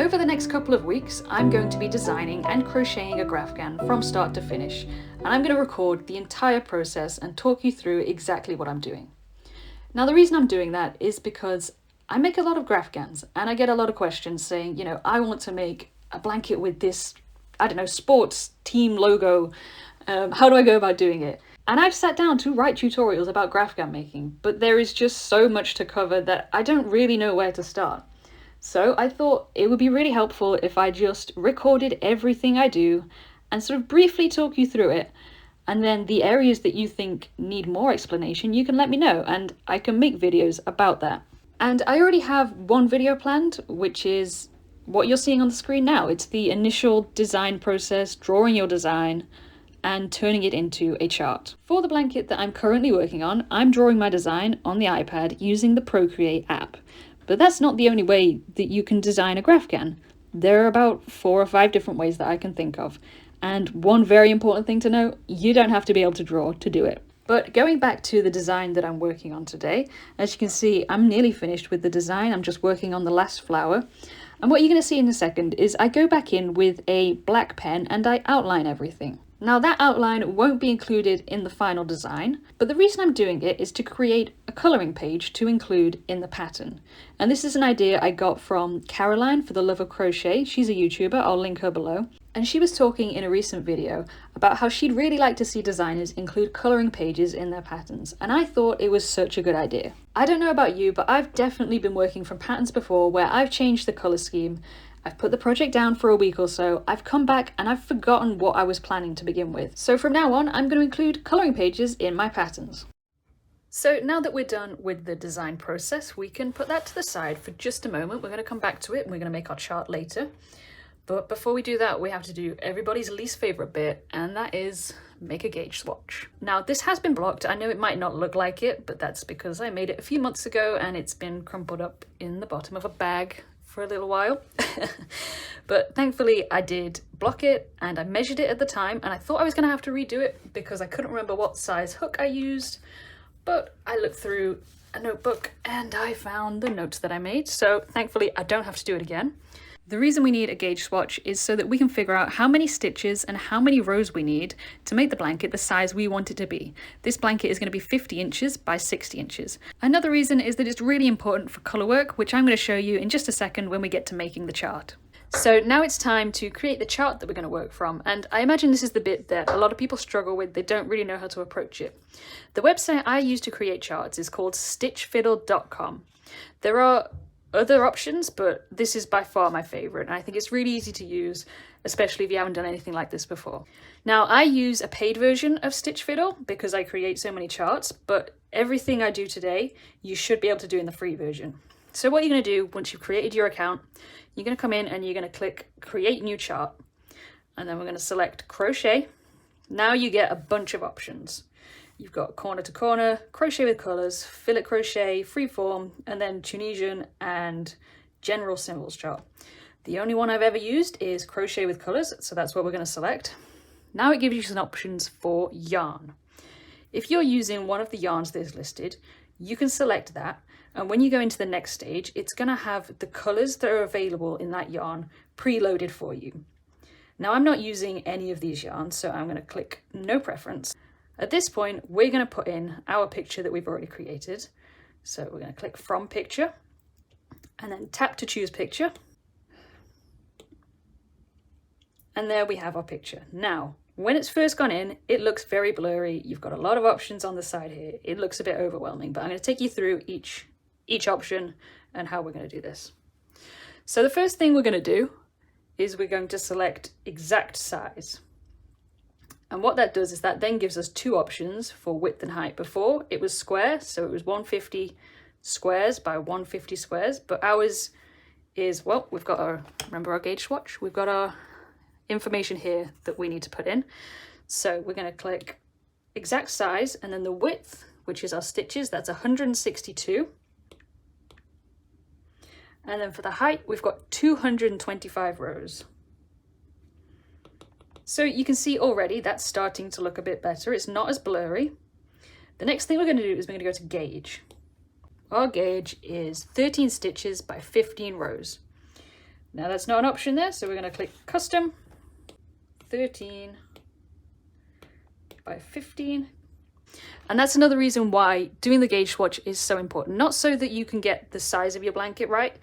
over the next couple of weeks, I'm going to be designing and crocheting a Graphgan from start to finish, and I'm going to record the entire process and talk you through exactly what I'm doing. Now, the reason I'm doing that is because I make a lot of Graphgans, and I get a lot of questions saying, I want to make a blanket with this, sports team logo. How do I go about doing it? And I've sat down to write tutorials about Graphgan making, but there is just so much to cover that I don't really know where to start. So I thought it would be really helpful if I just recorded everything I do and sort of briefly talk you through it. And then the areas that you think need more explanation, you can let me know and I can make videos about that. And I already have one video planned, which is what you're seeing on the screen now. It's the initial design process, drawing your design and turning it into a chart. For the blanket that I'm currently working on, I'm drawing my design on the iPad using the Procreate app. But that's not the only way that you can design a Graphgan. There are about 4 or 5 different ways that I can think of. And one very important thing to know, you don't have to be able to draw to do it. But going back to the design that I'm working on today, as you can see, I'm nearly finished with the design. I'm just working on the last flower. And what you're going to see in a second is I go back in with a black pen and I outline everything. Now that outline won't be included in the final design, but the reason I'm doing it is to create a colouring page to include in the pattern. And this is an idea I got from Caroline for the Love of Crochet. She's a YouTuber, I'll link her below. And she was talking in a recent video about how she'd really like to see designers include colouring pages in their patterns. And I thought it was such a good idea. I don't know about you, but I've definitely been working from patterns before where I've changed the colour scheme. I've put the project down for a week or so, I've come back and I've forgotten what I was planning to begin with. So from now on, I'm going to include colouring pages in my patterns. So now that we're done with the design process, we can put that to the side for just a moment. We're going to come back to it and we're going to make our chart later. But before we do that, we have to do everybody's least favourite bit, and that is make a gauge swatch. Now this has been blocked. I know it might not look like it, but that's because I made it a few months ago and it's been crumpled up in the bottom of a bag for a little while. But thankfully I did block it and I measured it at the time, and I thought I was going to have to redo it because I couldn't remember what size hook I used, but I looked through a notebook and I found the notes that I made, so thankfully I don't have to do it again. The reason we need a gauge swatch is so that we can figure out how many stitches and how many rows we need to make the blanket the size we want it to be. This blanket is going to be 50 inches by 60 inches. Another reason is that it's really important for colour work, which I'm going to show you in just a second when we get to making the chart. So now it's time to create the chart that we're going to work from, and I imagine this is the bit that a lot of people struggle with. They don't really know how to approach it. The website I use to create charts is called stitchfiddle.com. There are other options, but this is by far my favorite, and I think it's really easy to use, especially if you haven't done anything like this before. Now I use a paid version of Stitch Fiddle because I create so many charts, but everything I do today you should be able to do in the free version. So what you're going to do once you've created your account, you're going to come in and you're going to click create new chart, and then we're going to select crochet. Now you get a bunch of options. You've got corner to corner, crochet with colours, fillet crochet, freeform, and then Tunisian and general symbols chart. The only one I've ever used is crochet with colours, so that's what we're going to select. Now it gives you some options for yarn. If you're using one of the yarns that is listed, you can select that, and when you go into the next stage, it's going to have the colours that are available in that yarn preloaded for you. Now I'm not using any of these yarns, so I'm going to click no preference. At this point, we're going to put in our picture that we've already created. So we're going to click from picture and then tap to choose picture. And there we have our picture. Now, when it's first gone in, it looks very blurry. You've got a lot of options on the side here. It looks a bit overwhelming, but I'm going to take you through each option and how we're going to do this. So the first thing we're going to do is we're going to select exact size. And what that does is that then gives us 2 options for width and height. Before it was square, so it was 150 squares by 150 squares, but ours is, well, we've got our, remember our gauge swatch? We've got our information here that we need to put in. So we're going to click exact size, and then the width, which is our stitches, that's 162. And then for the height, we've got 225 rows. So you can see already that's starting to look a bit better. It's not as blurry. The next thing we're going to do is we're going to go to gauge. Our gauge is 13 stitches by 15 rows. Now that's not an option there, so we're going to click custom, 13 by 15. And that's another reason why doing the gauge swatch is so important. Not so that you can get the size of your blanket right,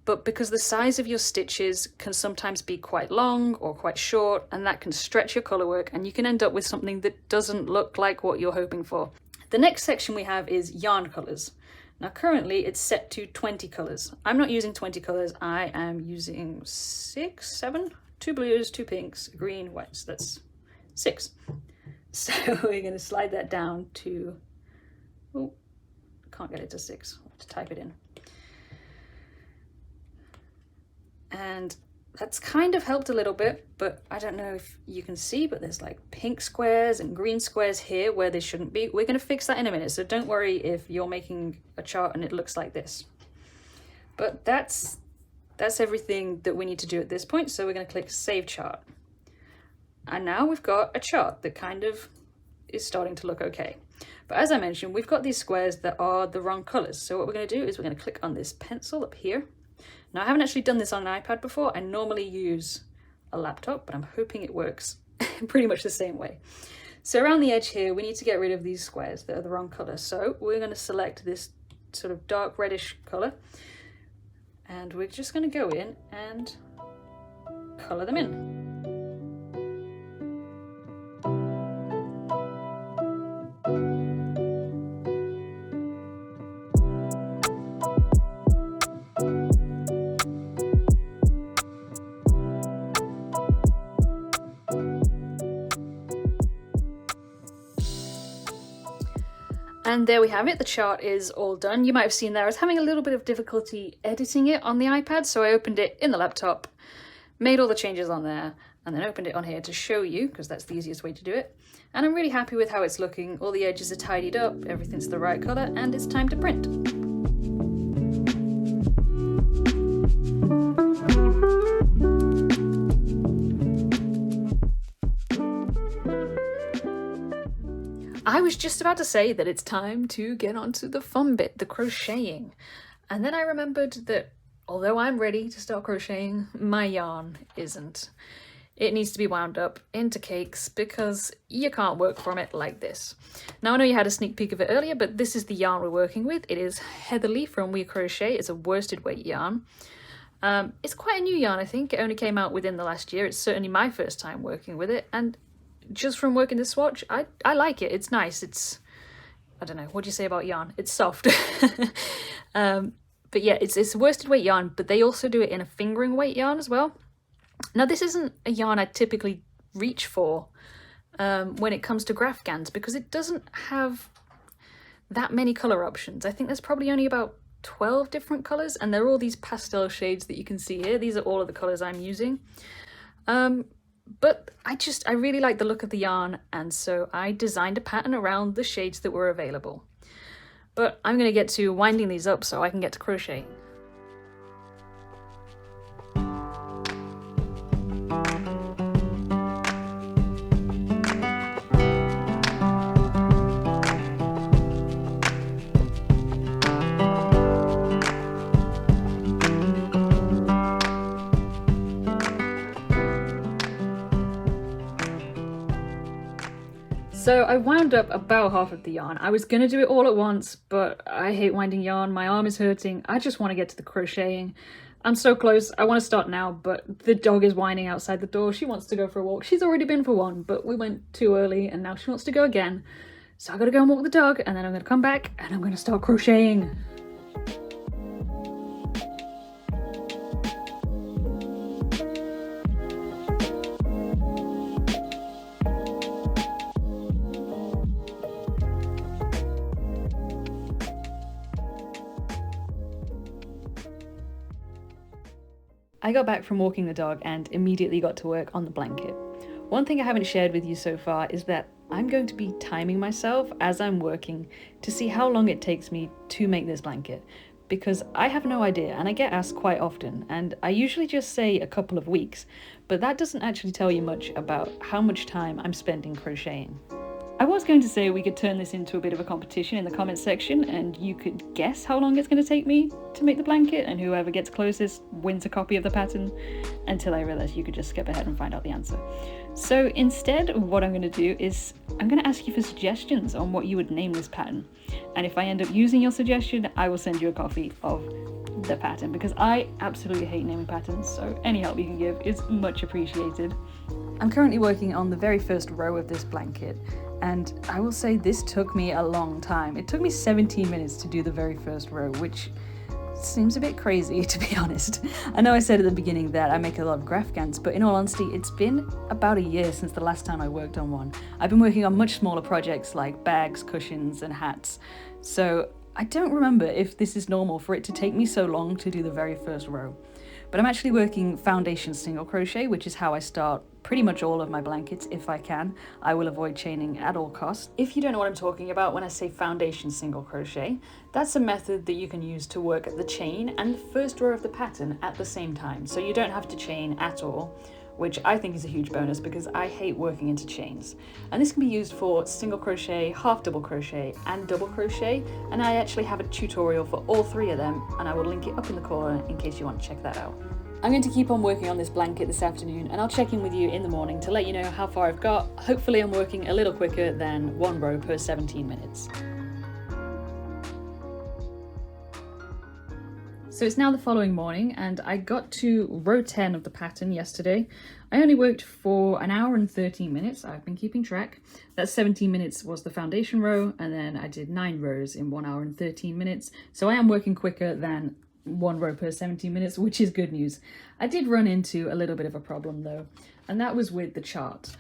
but because the size of your stitches can sometimes be quite long or quite short, and that can stretch your color work, and you can end up with something that doesn't look like what you're hoping for. The next section we have is yarn colors. Now currently it's set to 20 colors. I'm not using 20 colors, I am using 6, 7, 2 blues, 2 pinks, green, white, so that's 6. So we're going to slide that down to, oh, can't get it to 6, I'll have to type it in. And that's kind of helped a little bit, but I don't know if you can see, but there's like pink squares and green squares here where they shouldn't be. We're going to fix that in a minute, so don't worry if you're making a chart and it looks like this. But that's everything that we need to do at this point, so we're going to click Save Chart. And now we've got a chart that kind of is starting to look okay. But as I mentioned, we've got these squares that are the wrong colors. So what we're going to do is we're going to click on this pencil up here. Now I haven't actually done this on an iPad before. I normally use a laptop, but I'm hoping it works pretty much the same way. So around the edge here, we need to get rid of these squares that are the wrong color. So we're going to select this sort of dark reddish color, and we're just going to go in and color them in. And there we have it, the chart is all done. You might have seen there I was having a little bit of difficulty editing it on the iPad, so I opened it in the laptop, made all the changes on there, and then opened it on here to show you, because that's the easiest way to do it. And I'm really happy with how it's looking. All the edges are tidied up, everything's the right color, and it's time to print. I was just about to say that it's time to get onto the fun bit, the crocheting. And then I remembered that although I'm ready to start crocheting, my yarn isn't. It needs to be wound up into cakes because you can't work from it like this. Now I know you had a sneak peek of it earlier, but this is the yarn we're working with. It is Heatherly from We Crochet. It's a worsted weight yarn. It's quite a new yarn, I think. It only came out within the last year. It's certainly my first time working with it, and just from working the swatch, I like it. It's nice. It's, I don't know, what do you say about yarn? It's soft. But yeah, it's worsted weight yarn, but they also do it in a fingering weight yarn as well. Now this isn't a yarn I typically reach for when it comes to Graphgans, because it doesn't have that many color options. I think there's probably only about 12 different colors, and they're all these pastel shades that you can see here. These are all of the colors I'm using. But I really like the look of the yarn, and so I designed a pattern around the shades that were available. But I'm going to get to winding these up so I can get to crochet. So I wound up about half of the yarn. I was going to do it all at once, but I hate winding yarn. My arm is hurting. I just want to get to the crocheting. I'm so close. I want to start now, but the dog is whining outside the door. She wants to go for a walk. She's already been for one, but we went too early and now she wants to go again. So I got to go and walk the dog, and then I'm going to come back and I'm going to start crocheting. I got back from walking the dog and immediately got to work on the blanket. One thing I haven't shared with you so far is that I'm going to be timing myself as I'm working to see how long it takes me to make this blanket, because I have no idea and I get asked quite often, and I usually just say a couple of weeks, but that doesn't actually tell you much about how much time I'm spending crocheting. I was going to say we could turn this into a bit of a competition in the comments section and you could guess how long it's going to take me to make the blanket, and whoever gets closest wins a copy of the pattern, until I realised you could just skip ahead and find out the answer. So instead, what I'm going to do is I'm going to ask you for suggestions on what you would name this pattern, and if I end up using your suggestion, I will send you a copy of the pattern, because I absolutely hate naming patterns, so any help you can give is much appreciated. I'm currently working on the very first row of this blanket, and I will say this took me a long time. It took me 17 minutes to do the very first row, which seems a bit crazy, to be honest. I know I said at the beginning that I make a lot of Graphgans, but in all honesty, it's been about a year since the last time I worked on one. I've been working on much smaller projects like bags, cushions, and hats, so I don't remember if this is normal for it to take me so long to do the very first row. But I'm actually working foundation single crochet, which is how I start pretty much all of my blankets if I can. I will avoid chaining at all costs. If you don't know what I'm talking about when I say foundation single crochet, that's a method that you can use to work the chain and the first row of the pattern at the same time, so you don't have to chain at all, which I think is a huge bonus because I hate working into chains. And this can be used for single crochet, half double crochet, and double crochet, and I actually have a tutorial for all three of them, and I will link it up in the corner in case you want to check that out. I'm going to keep on working on this blanket this afternoon, and I'll check in with you in the morning to let you know how far I've got. Hopefully I'm working a little quicker than one row per 17 minutes. So it's now the following morning, and I got to row 10 of the pattern yesterday. I only worked for an hour and 13 minutes. I've been keeping track. That 17 minutes was the foundation row, and then I did 9 rows in 1 hour and 13 minutes. So I am working quicker than one row per 17 minutes, which is good news. I did run into a little bit of a problem though, and that was with the chart.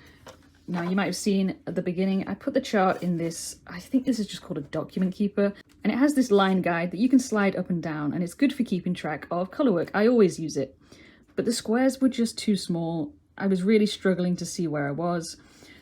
Now, you might have seen at the beginning, I put the chart in this, I think this is just called a document keeper, and it has this line guide that you can slide up and down, and it's good for keeping track of colorwork. I always use it, but the squares were just too small. I was really struggling to see where I was.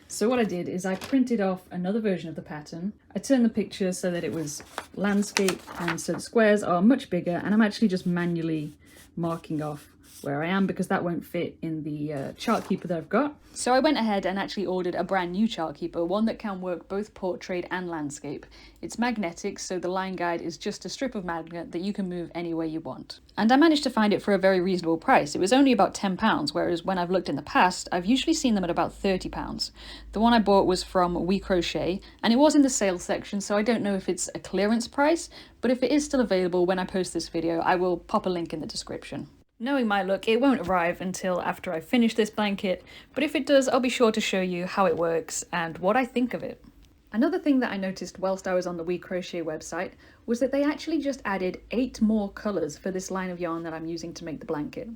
So what I did is I printed off another version of the pattern. I turned the picture so that it was landscape, and so the squares are much bigger, and I'm actually just manually marking off where I am because that won't fit in the chart keeper that I've got. So I went ahead and actually ordered a brand new chart keeper, one that can work both portrait and landscape. It's magnetic, so the line guide is just a strip of magnet that you can move anywhere you want. And I managed to find it for a very reasonable price. It was only about £10, whereas when I've looked in the past, I've usually seen them at about £30. The one I bought was from We Crochet, and it was in the sale section, so I don't know if it's a clearance price, but if it is still available when I post this video, I will pop a link in the description. Knowing my luck, it won't arrive until after I finish this blanket, but if it does, I'll be sure to show you how it works and what I think of it. Another thing that I noticed whilst I was on the We Crochet website was that they actually just added 8 more colours for this line of yarn that I'm using to make the blanket.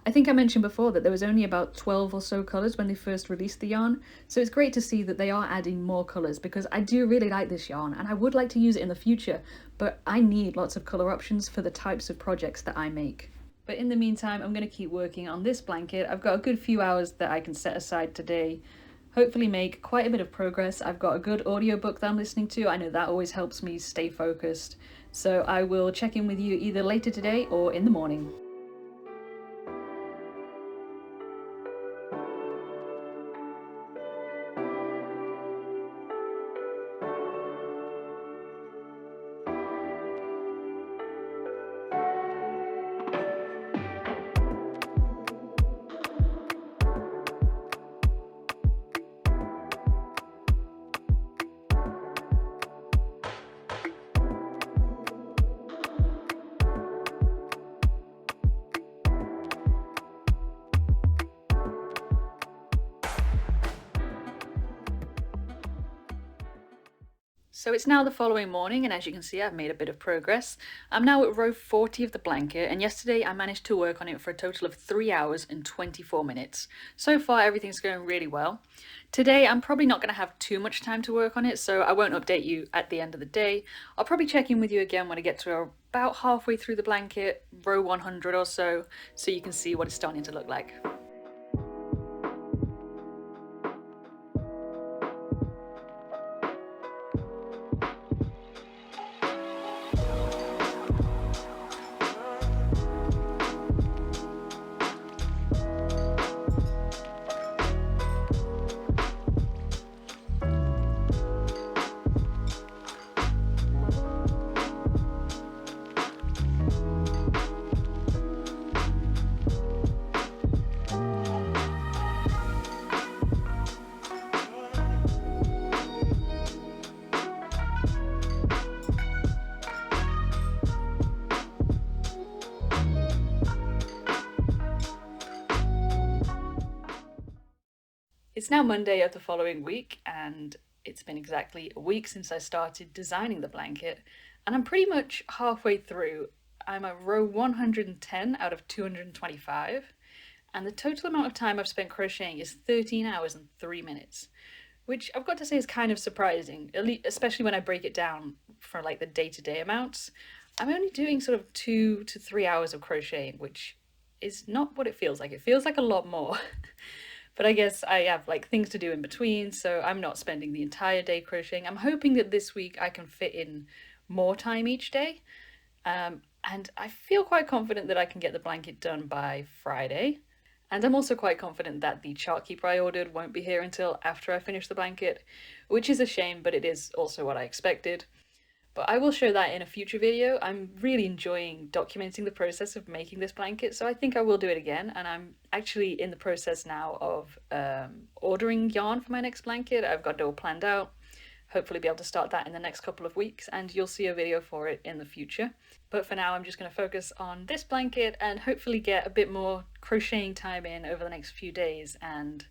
I think I mentioned before that there was only about 12 or so colours when they first released the yarn, so it's great to see that they are adding more colours because I do really like this yarn and I would like to use it in the future, but I need lots of colour options for the types of projects that I make. But in the meantime, I'm going to keep working on this blanket. I've got a good few hours that I can set aside today, hopefully make quite a bit of progress. I've got a good audiobook that I'm listening to. I know that always helps me stay focused. So I will check in with you either later today or in the morning. So it's now the following morning, and as you can see, I've made a bit of progress. I'm now at row 40 of the blanket, and yesterday I managed to work on it for a total of 3 hours and 24 minutes. So far, everything's going really well. Today, I'm probably not going to have too much time to work on it, so I won't update you at the end of the day. I'll probably check in with you again when I get to about halfway through the blanket, row 100 or so you can see what it's starting to look like. It's now Monday of the following week, and it's been exactly a week since I started designing the blanket, and I'm pretty much halfway through. I'm at row 110 out of 225, and the total amount of time I've spent crocheting is 13 hours and 3 minutes, which I've got to say is kind of surprising, especially when I break it down for like the day-to-day amounts. I'm only doing sort of 2 to 3 hours of crocheting, which is not what it feels like. It feels like a lot more. But I guess I have like things to do in between, so I'm not spending the entire day crocheting. I'm hoping that this week I can fit in more time each day. And I feel quite confident that I can get the blanket done by Friday. And I'm also quite confident that the chart keeper I ordered won't be here until after I finish the blanket, which is a shame, but it is also what I expected. But I will show that in a future video. I'm really enjoying documenting the process of making this blanket, so I think I will do it again. And I'm actually in the process now of ordering yarn for my next blanket. I've got it all planned out. Hopefully be able to start that in the next couple of weeks, and you'll see a video for it in the future. But for now, I'm just going to focus on this blanket and hopefully get a bit more crocheting time in over the next few days and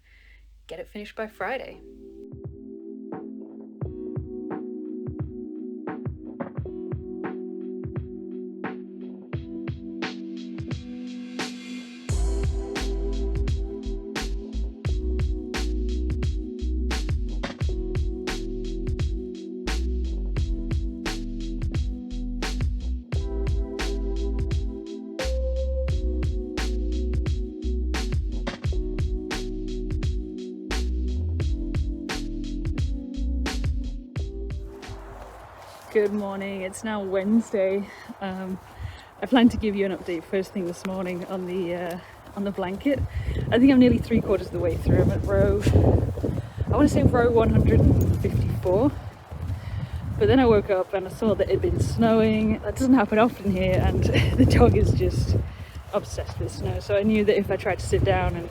get it finished by Friday. Good morning, it's now Wednesday. I plan to give you an update first thing this morning on the blanket. I think I'm nearly 3/4 of the way through. I'm at row, I want to say row 154. But then I woke up and I saw that it had been snowing. That doesn't happen often here, and the dog is just obsessed with snow. So I knew that if I tried to sit down and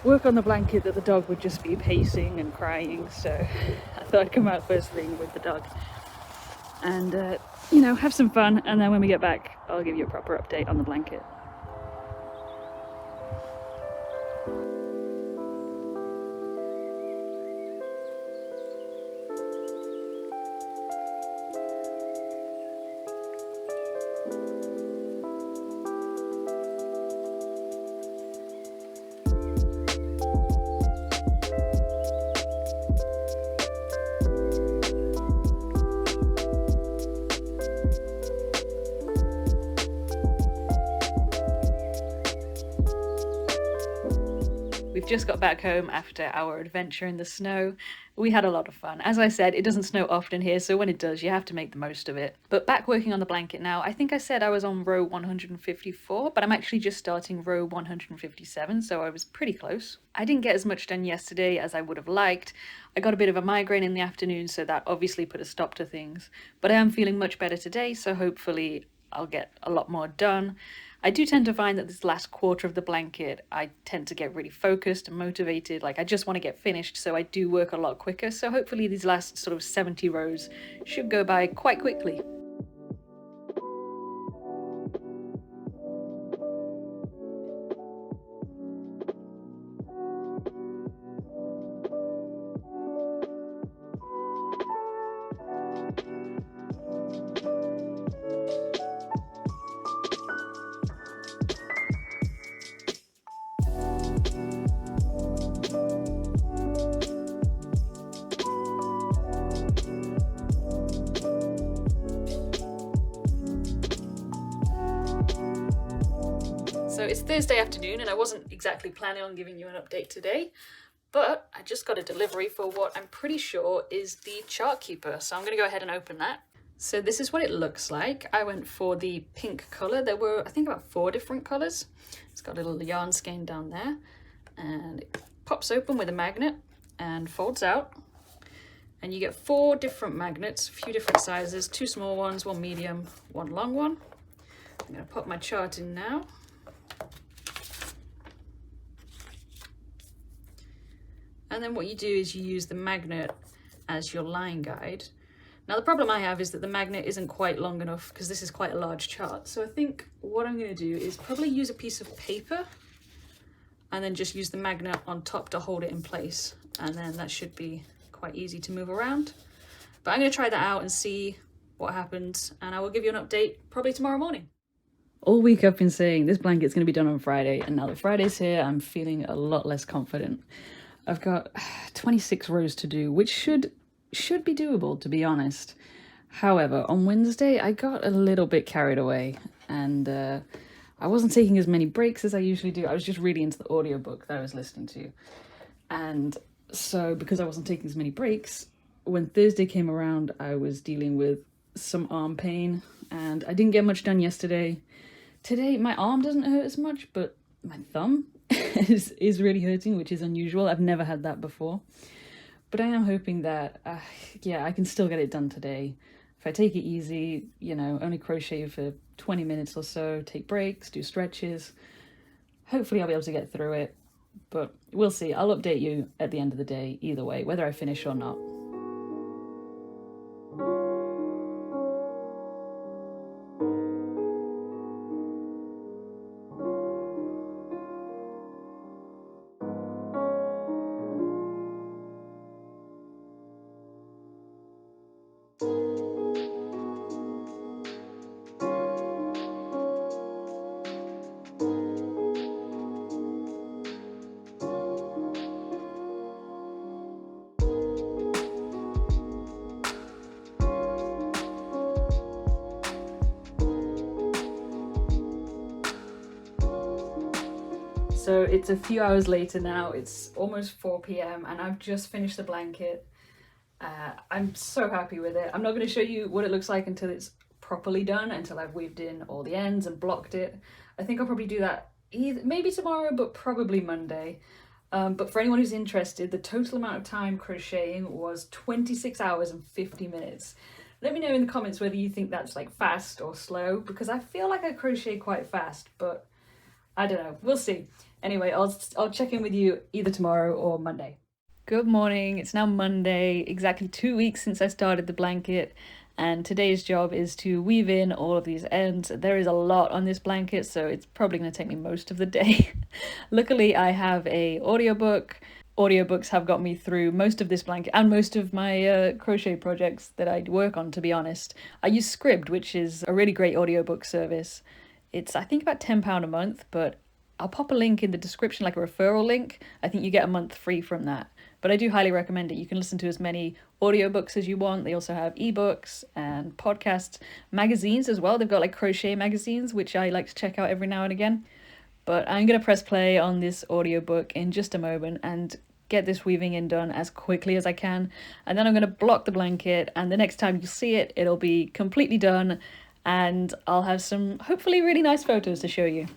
work on the blanket that the dog would just be pacing and crying. So I thought I'd come out first thing with the dog and you know, have some fun, and then when we get back I'll give you a proper update on the blanket. We've just got back home after our adventure in the snow. We had a lot of fun. As I said, it doesn't snow often here, so when it does, you have to make the most of it. But back working on the blanket now. I think I said I was on row 154, but I'm actually just starting row 157, so I was pretty close. I didn't get as much done yesterday as I would have liked. I got a bit of a migraine in the afternoon, so that obviously put a stop to things. But I am feeling much better today, so hopefully I'll get a lot more done. I do tend to find that this last quarter of the blanket, I tend to get really focused and motivated, like I just want to get finished, so I do work a lot quicker. So hopefully these last sort of 70 rows should go by quite quickly. So it's Thursday afternoon and I wasn't exactly planning on giving you an update today, but I just got a delivery for what I'm pretty sure is the chart keeper. So I'm going to go ahead and open that. So this is what it looks like. I went for the pink color. There were, I think, about 4 different colors. It's got a little yarn skein down there and it pops open with a magnet and folds out. And you get 4 different magnets, a few different sizes, 2 small ones, 1 medium, 1 long one. I'm going to pop my chart in now. And then what you do is you use the magnet as your line guide. Now the problem I have is that the magnet isn't quite long enough because this is quite a large chart. So I think what I'm going to do is probably use a piece of paper and then just use the magnet on top to hold it in place. And then that should be quite easy to move around. But I'm going to try that out and see what happens, and I will give you an update probably tomorrow morning. All week I've been saying this blanket's going to be done on Friday, and now that Friday's here, I'm feeling a lot less confident. I've got 26 rows to do, which should be doable, to be honest. However, on Wednesday I got a little bit carried away, and I wasn't taking as many breaks as I usually do. I was just really into the audiobook that I was listening to. And so because I wasn't taking as many breaks, when Thursday came around, I was dealing with some arm pain, and I didn't get much done yesterday. Today, my arm doesn't hurt as much, but my thumb is really hurting, which is unusual. I've never had that before. But I am hoping that, yeah, I can still get it done today. If I take it easy, you know, only crochet for 20 minutes or so, take breaks, do stretches, hopefully I'll be able to get through it. But we'll see. I'll update you at the end of the day, either way, whether I finish or not. So it's a few hours later now, it's almost 4 p.m. and I've just finished the blanket. I'm so happy with it. I'm not going to show you what it looks like until it's properly done, until I've weaved in all the ends and blocked it. I think I'll probably do that maybe tomorrow, but probably Monday. But for anyone who's interested, the total amount of time crocheting was 26 hours and 50 minutes. Let me know in the comments whether you think that's like fast or slow, because I feel like I crochet quite fast, but I don't know, we'll see. Anyway, I'll check in with you either tomorrow or Monday. Good morning, it's now Monday, exactly 2 weeks since I started the blanket, and today's job is to weave in all of these ends. There is a lot on this blanket, so it's probably going to take me most of the day. Luckily, I have a audiobook. Audiobooks have got me through most of this blanket and most of my crochet projects that I work on, to be honest. I use Scribd, which is a really great audiobook service. It's, I think, about £10 a month, but I'll pop a link in the description, like a referral link. I think you get a month free from that. But I do highly recommend it. You can listen to as many audiobooks as you want. They also have ebooks and podcasts, magazines as well. They've got like crochet magazines, which I like to check out every now and again. But I'm going to press play on this audiobook in just a moment and get this weaving in done as quickly as I can. And then I'm going to block the blanket, and the next time you see it, it'll be completely done. And I'll have some hopefully really nice photos to show you.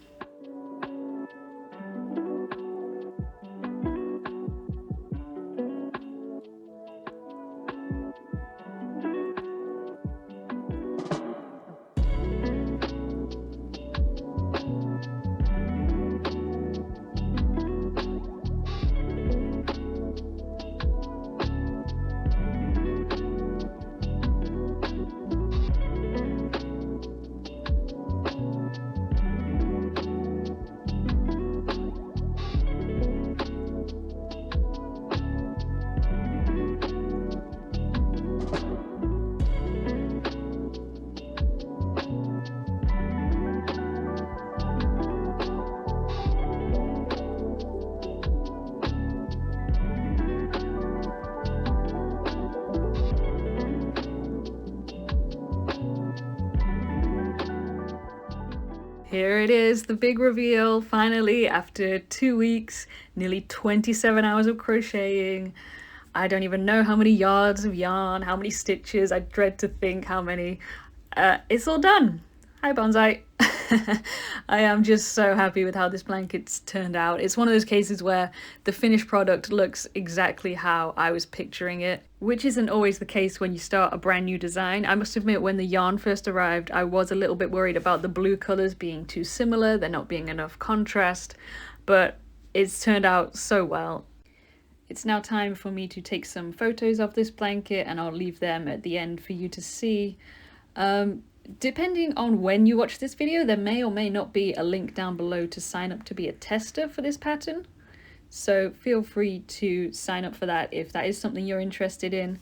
Here it is, the big reveal, finally, after 2 weeks, nearly 27 hours of crocheting. I don't even know how many yards of yarn, how many stitches, I dread to think how many. It's all done. Hi Bonsai. I am just so happy with how this blanket's turned out. It's one of those cases where the finished product looks exactly how I was picturing it, which isn't always the case when you start a brand new design. I must admit, when the yarn first arrived, I was a little bit worried about the blue colours being too similar, there not being enough contrast, but it's turned out so well. It's now time for me to take some photos of this blanket, and I'll leave them at the end for you to see. Depending on when you watch this video, there may or may not be a link down below to sign up to be a tester for this pattern. So feel free to sign up for that if that is something you're interested in.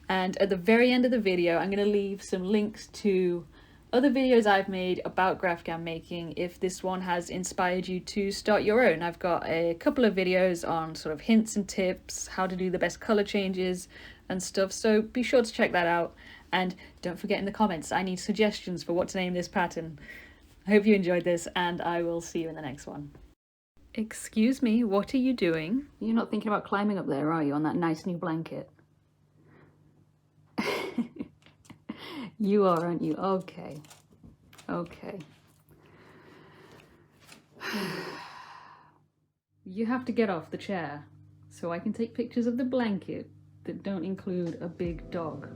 And at the very end of the video, I'm going to leave some links to other videos I've made about Graphgan making if this one has inspired you to start your own. I've got a couple of videos on sort of hints and tips, how to do the best color changes and stuff, so be sure to check that out. And don't forget in the comments, I need suggestions for what to name this pattern. I hope you enjoyed this, and I will see you in the next one. Excuse me, what are you doing? You're not thinking about climbing up there, are you, on that nice new blanket? You are, aren't you? Okay. Okay. You have to get off the chair so I can take pictures of the blanket that don't include a big dog.